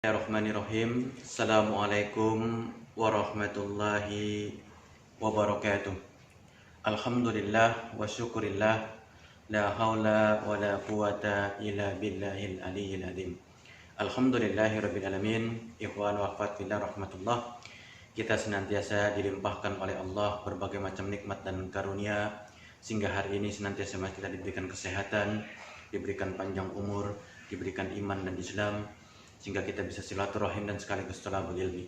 Bismillahirrahmanirrahim. Assalamualaikum warahmatullahi wabarakatuh. Alhamdulillah wa syukurillah. La haula wa la quwata illa billahil aliyyil azim. Alhamdulillahi rabbil alamin. Ikhwan wa akhwat fillah rahmatullah. Kita senantiasa dilimpahkan oleh Allah berbagai macam nikmat dan karunia, sehingga hari ini senantiasa kita diberikan kesehatan, diberikan panjang umur, diberikan iman dan Islam, sehingga kita bisa silaturahim dan sekaligus thalabul ilmi.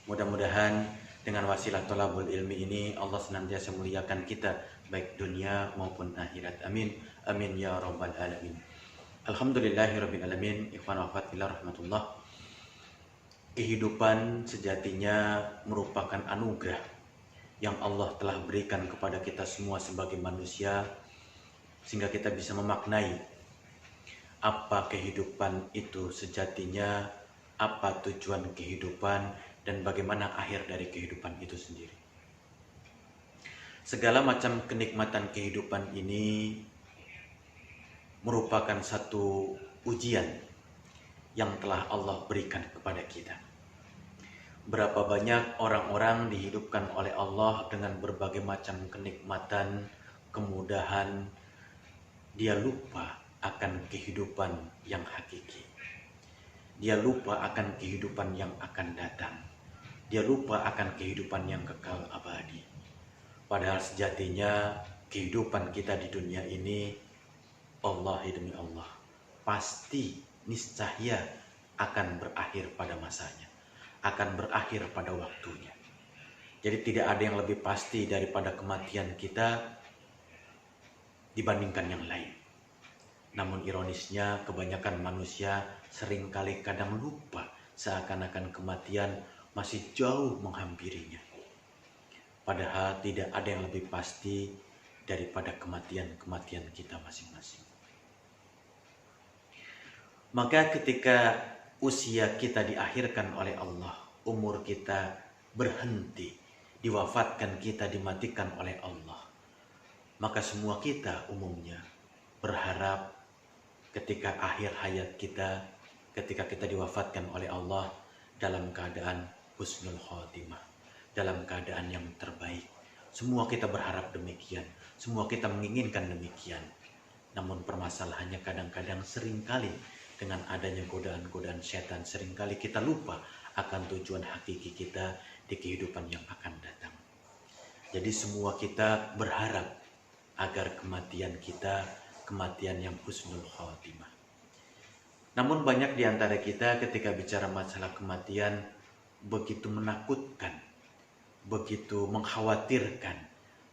Mudah-mudahan dengan wasilah thalabul ilmi ini Allah senantiasa muliakan kita baik dunia maupun akhirat. Amin. Amin ya rabbal alamin. Alhamdulillahirabbil alamin. Ikhwan wa akhwat fillah rahmatullah. Kehidupan sejatinya merupakan anugerah yang Allah telah berikan kepada kita semua sebagai manusia, sehingga kita bisa memaknai apa kehidupan itu sejatinya, apa tujuan kehidupan, dan bagaimana akhir dari kehidupan itu sendiri. Segala macam kenikmatan kehidupan ini merupakan satu ujian yang telah Allah berikan kepada kita. Berapa banyak orang-orang dihidupkan oleh Allah dengan berbagai macam kenikmatan, kemudahan, dia lupa akan kehidupan yang hakiki. Dia lupa akan kehidupan yang akan datang. Dia lupa akan kehidupan yang kekal abadi. Padahal sejatinya kehidupan kita di dunia ini, Allah demi Allah, pasti niscaya akan berakhir pada masanya, akan berakhir pada waktunya. Jadi tidak ada yang lebih pasti daripada kematian kita dibandingkan yang lain. Namun ironisnya kebanyakan manusia seringkali kadang lupa, seakan-akan kematian masih jauh menghampirinya. Padahal tidak ada yang lebih pasti daripada kematian kita masing-masing. Maka ketika usia kita diakhirkan oleh Allah, umur kita berhenti, diwafatkan kita, dimatikan oleh Allah, maka semua kita umumnya berharap ketika akhir hayat kita, ketika kita diwafatkan oleh Allah dalam keadaan husnul khotimah, dalam keadaan yang terbaik. Semua kita berharap demikian, semua kita menginginkan demikian. Namun permasalahannya kadang-kadang seringkali dengan adanya godaan-godaan setan, seringkali kita lupa akan tujuan hakiki kita di kehidupan yang akan datang. Jadi semua kita berharap agar kematian kita kematian yang husnul khotimah. Namun banyak di antara kita ketika bicara masalah kematian begitu menakutkan, begitu mengkhawatirkan.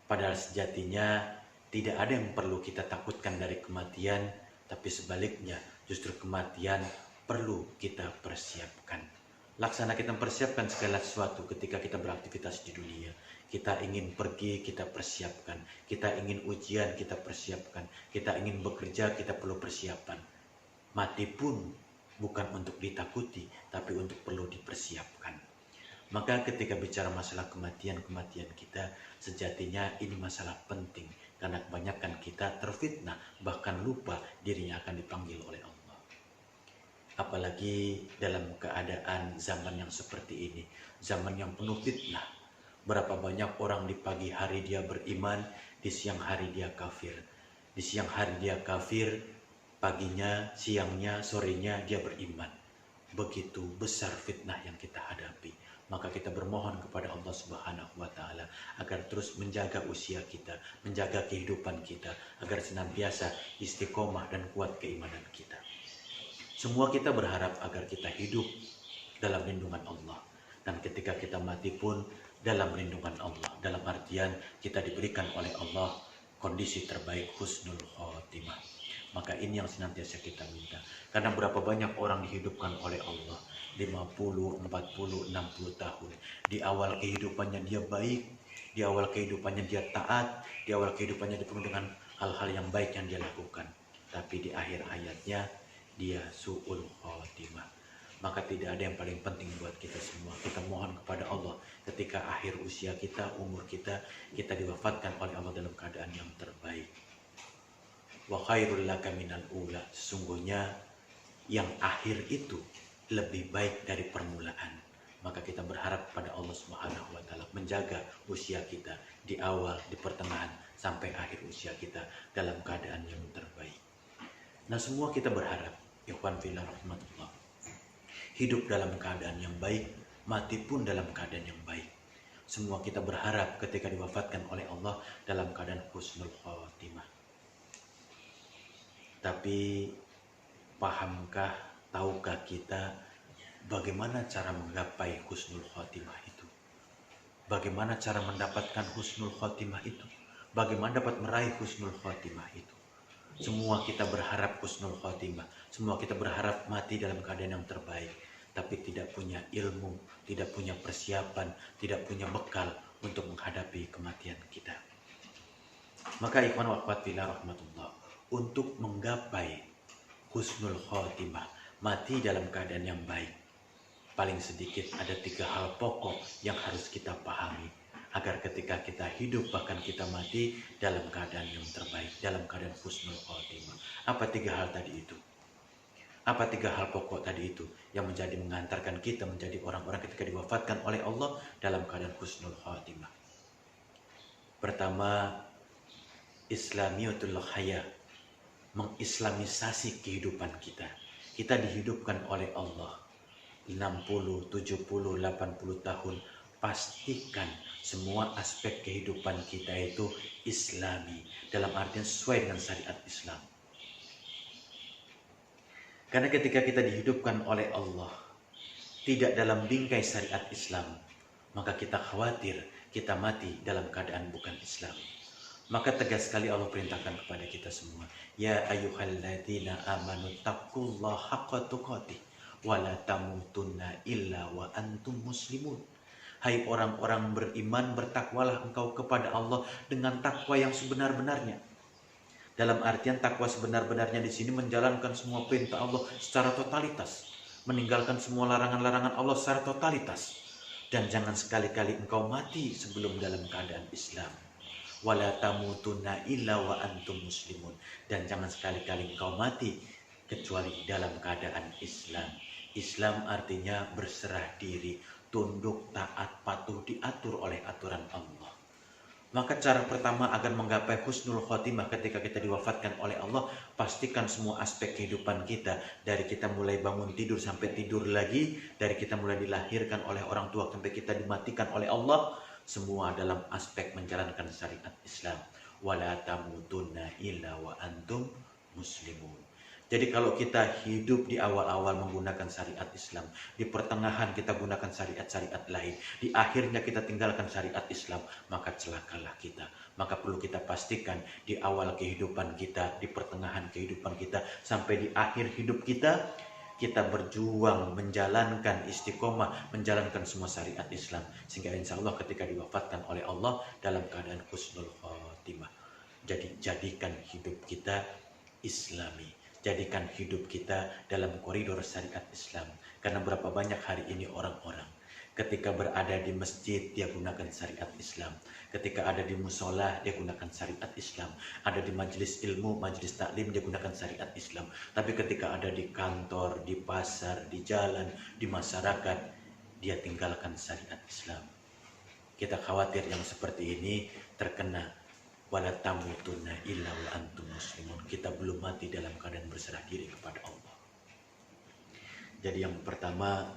Padahal sejatinya tidak ada yang perlu kita takutkan dari kematian, tapi sebaliknya justru kematian perlu kita persiapkan. Laksana kita mempersiapkan segala sesuatu ketika kita beraktivitas di dunia. Kita ingin pergi, kita persiapkan. Kita ingin ujian, kita persiapkan. Kita ingin bekerja, kita perlu persiapan. Mati pun bukan untuk ditakuti, tapi untuk perlu dipersiapkan. Maka ketika bicara masalah kematian kita, sejatinya ini masalah penting. Karena kebanyakan kita terfitnah, bahkan lupa dirinya akan dipanggil oleh Allah. Apalagi dalam keadaan zaman yang seperti ini, zaman yang penuh fitnah. Berapa banyak orang di pagi hari dia beriman, di siang hari dia kafir. Di siang hari dia kafir, paginya, siangnya, sorenya dia beriman. Begitu besar fitnah yang kita hadapi. Maka kita bermohon kepada Allah Subhanahu wa Ta'ala agar terus menjaga usia kita, menjaga kehidupan kita, agar senantiasa istiqomah dan kuat keimanan kita. Semua kita berharap agar kita hidup dalam lindungan Allah. Dan ketika kita mati pun dalam lindungan Allah. Dalam artian kita diberikan oleh Allah kondisi terbaik husnul khotimah. Maka ini yang senantiasa kita minta. Karena berapa banyak orang dihidupkan oleh Allah 50, 40, 60 tahun. Di awal kehidupannya dia baik, di awal kehidupannya dia taat, di awal kehidupannya dipenuhi dengan hal-hal yang baik yang dia lakukan. Tapi di akhir hayatnya dia su'ul khotimah. Maka tidak ada yang paling penting buat kita semua. Kita mohon kepada Allah ketika akhir usia kita, umur kita diwafatkan oleh Allah dalam keadaan yang terbaik. Wa khairul laka minal ula. Sesungguhnya yang akhir itu lebih baik dari permulaan. Maka kita berharap pada Allah Subhanahu wa taala menjaga usia kita di awal, di pertengahan sampai akhir usia kita dalam keadaan yang terbaik. Nah, semua kita berharap, ikhwan fillah rahmatullah, hidup dalam keadaan yang baik, mati pun dalam keadaan yang baik. Semua kita berharap ketika diwafatkan oleh Allah dalam keadaan husnul khotimah. Tapi pahamkah, tahukah kita bagaimana cara menggapai husnul khotimah itu? Bagaimana cara mendapatkan husnul khotimah itu? Bagaimana dapat meraih husnul khotimah itu? Semua kita berharap husnul khotimah. Semua kita berharap mati dalam keadaan yang terbaik. Tapi tidak punya ilmu, tidak punya persiapan, tidak punya bekal untuk menghadapi kematian kita. Maka ikhwan wa akhwat fillah rahmatullah, untuk menggapai husnul khotimah, mati dalam keadaan yang baik, paling sedikit ada 3 hal pokok yang harus kita pahami agar ketika kita hidup bahkan kita mati dalam keadaan yang terbaik, dalam keadaan husnul khotimah. Apa 3 hal tadi itu? Apa 3 hal pokok tadi itu yang mengantarkan kita menjadi orang-orang ketika diwafatkan oleh Allah dalam keadaan husnul khotimah? Pertama, Islamiyatul haya, mengislamisasi kehidupan kita. Kita dihidupkan oleh Allah 60, 70, 80 tahun. Pastikan semua aspek kehidupan kita itu islami, dalam artian sesuai dengan syariat Islam. Karena ketika kita dihidupkan oleh Allah tidak dalam bingkai syariat Islam, maka kita khawatir kita mati dalam keadaan bukan Islam. Maka tegas sekali Allah perintahkan kepada kita semua, ya ayyuhalladzina amanu taqullaha haqqa tuqatih wa la tamutunna illa wa antum muslimun. Hai orang-orang beriman, bertakwalah engkau kepada Allah dengan takwa yang sebenar-benarnya. Dalam artian takwa sebenar-benarnya di sini menjalankan semua perintah Allah secara totalitas, meninggalkan semua larangan-larangan Allah secara totalitas, dan jangan sekali-kali engkau mati sebelum dalam keadaan Islam. Wala tamutunna illa wa antum muslimun, dan jangan sekali-kali engkau mati kecuali dalam keadaan Islam. Islam artinya berserah diri, tunduk, taat, patuh, diatur oleh aturan Allah. Maka cara pertama agar menggapai husnul khotimah ketika kita diwafatkan oleh Allah, pastikan semua aspek kehidupan kita, dari kita mulai bangun tidur sampai tidur lagi, dari kita mulai dilahirkan oleh orang tua sampai kita dimatikan oleh Allah, semua dalam aspek menjalankan syariat Islam. Wala tamutunna illa wa antum muslimun. Jadi kalau kita hidup di awal-awal menggunakan syariat Islam, di pertengahan kita gunakan syariat-syariat lain, di akhirnya kita tinggalkan syariat Islam, maka celakalah kita. Maka perlu kita pastikan di awal kehidupan kita, di pertengahan kehidupan kita, sampai di akhir hidup kita, kita berjuang menjalankan istiqomah, menjalankan semua syariat Islam. Sehingga insya Allah ketika diwafatkan oleh Allah dalam keadaan husnul khotimah. Jadi jadikan hidup kita Islami. Jadikan hidup kita dalam koridor syariat Islam. Karena berapa banyak hari ini orang-orang ketika berada di masjid dia gunakan syariat Islam, ketika ada di musola dia gunakan syariat Islam, ada di majelis ilmu, majelis taklim dia gunakan syariat Islam. Tapi ketika ada di kantor, di pasar, di jalan, di masyarakat, dia tinggalkan syariat Islam. Kita khawatir yang seperti ini terkena wala tamutunna illa wa antum muslimun. Kita belum mati dalam keadaan berserah diri kepada Allah. Jadi yang pertama,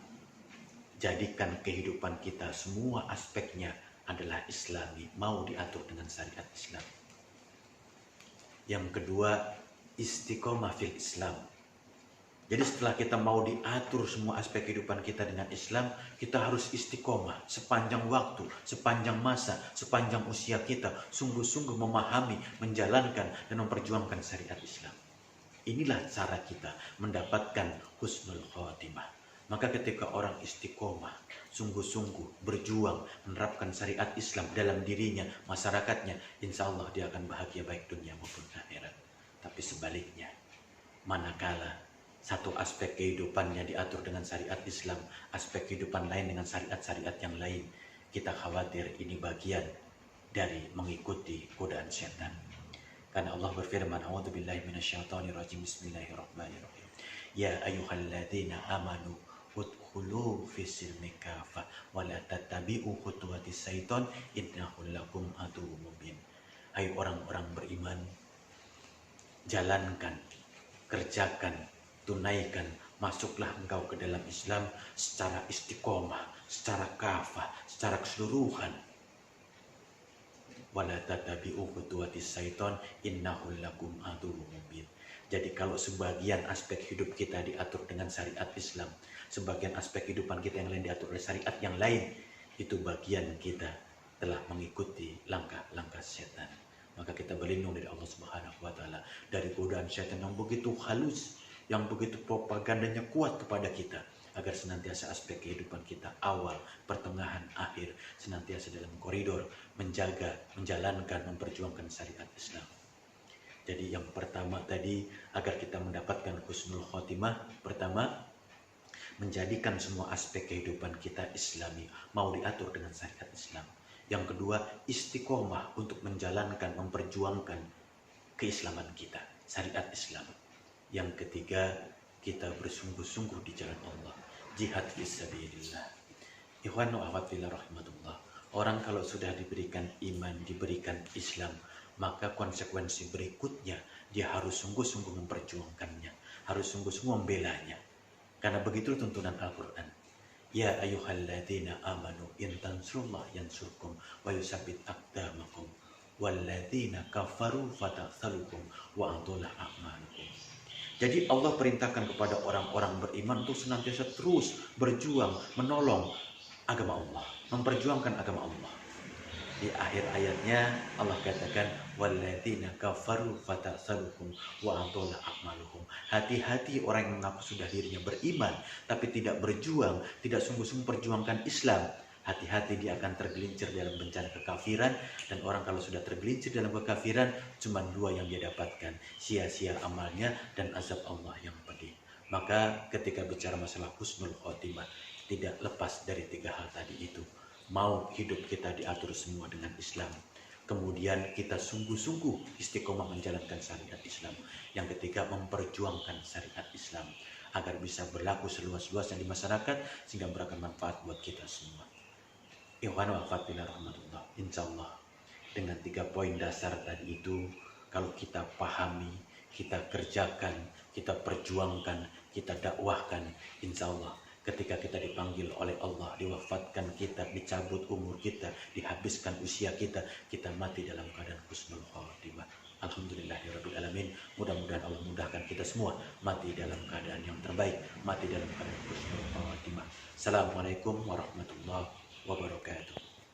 jadikan kehidupan kita semua aspeknya adalah Islami, mau diatur dengan syariat Islam. Yang kedua, istiqomah fil Islam. Jadi setelah kita mau diatur semua aspek kehidupan kita dengan Islam, kita harus istiqomah sepanjang waktu, sepanjang masa, sepanjang usia kita, sungguh-sungguh memahami, menjalankan, dan memperjuangkan syariat Islam. Inilah cara kita mendapatkan husnul khotimah. Maka ketika orang istiqomah, sungguh-sungguh berjuang menerapkan syariat Islam dalam dirinya, masyarakatnya, insya Allah dia akan bahagia baik dunia maupun akhirat. Tapi sebaliknya, manakala satu aspek kehidupannya diatur dengan syariat Islam, aspek kehidupan lain dengan syariat-syariat yang lain, kita khawatir ini bagian dari mengikuti godaan syaitan. Karena Allah berfirman, a'udzubillahi minasyaitonirrajim, bismillahirrahmanirrahim. Ya ayyuhalladzina amanu udkhulu fis-silmi kafah wa la tattabi'u khutuwatis syaiton innahu lakum aduwwum mubin. Hai orang-orang beriman, jalankan, kerjakan, tunaikan, masuklah engkau ke dalam Islam secara istiqomah, secara kafah, secara keseluruhan. Wala tattabi'u khutuwatis syaiton innahu lakum aduwwum mubin. Jadi kalau sebagian aspek hidup kita diatur dengan syariat Islam, sebagian aspek kehidupan kita yang lain diatur oleh syariat yang lain, itu bagian kita telah mengikuti langkah-langkah setan. Maka kita berlindung dari Allah Subhanahu wa taala dari godaan setan yang begitu halus, yang begitu propagandanya kuat kepada kita, agar senantiasa aspek kehidupan kita awal, pertengahan, akhir senantiasa dalam koridor menjaga, menjalankan, memperjuangkan syariat Islam. Jadi yang pertama tadi, agar kita mendapatkan husnul khotimah, pertama menjadikan semua aspek kehidupan kita Islami, mau diatur dengan syariat Islam. Yang kedua, istiqomah untuk menjalankan, memperjuangkan keislaman kita, syariat Islam. Yang ketiga, kita bersungguh-sungguh di jalan Allah, jihad fisabilillah. Ikhwan wa akhwat fillah rahmatullah. Orang kalau sudah diberikan iman, diberikan Islam, maka konsekuensi berikutnya dia harus sungguh-sungguh memperjuangkannya, harus sungguh-sungguh membelanya. Karena begitu tuntunan Al-Quran. Ya ayyuhalladzina amanu in tansurullah yansurkum wa yusabbit aqdamakum walladzina kafaru fatasalukum wa antulah a'malukum. Jadi Allah perintahkan kepada orang-orang beriman untuk senantiasa terus berjuang menolong agama Allah, memperjuangkan agama Allah. Di akhir ayatnya Allah katakan walladzina kafaru fatasalukum wa antulah a'malukum. Hati-hati orang yang mengaku sudah dirinya beriman tapi tidak berjuang, tidak sungguh-sungguh perjuangkan Islam. Hati-hati dia akan tergelincir dalam bencana kekafiran. Dan orang kalau sudah tergelincir dalam kekafiran, cuma dua yang dia dapatkan, sia-sia amalnya dan azab Allah yang pedih. Maka ketika bicara masalah husnul khotimah, tidak lepas dari tiga hal tadi itu. Mau hidup kita diatur semua dengan Islam, kemudian kita sungguh-sungguh istiqomah menjalankan syariat Islam. Yang ketiga, memperjuangkan syariat Islam agar bisa berlaku seluas-luasnya di masyarakat sehingga berakan manfaat buat kita semua. Ikhwan wa akhwat fillah rahmatullah. Insyaallah dengan 3 poin dasar tadi itu, kalau kita pahami, kita kerjakan, kita perjuangkan, kita dakwahkan, insyaallah ketika kita dipanggil oleh Allah, diwafatkan kita, dicabut umur kita, dihabiskan usia kita, kita mati dalam keadaan husnul khotimah. Alhamdulillahirabbil alamin. Mudah-mudahan Allah mudahkan kita semua mati dalam keadaan yang terbaik, mati dalam keadaan husnul khotimah. Assalamualaikum warahmatullahi wabarakatuh.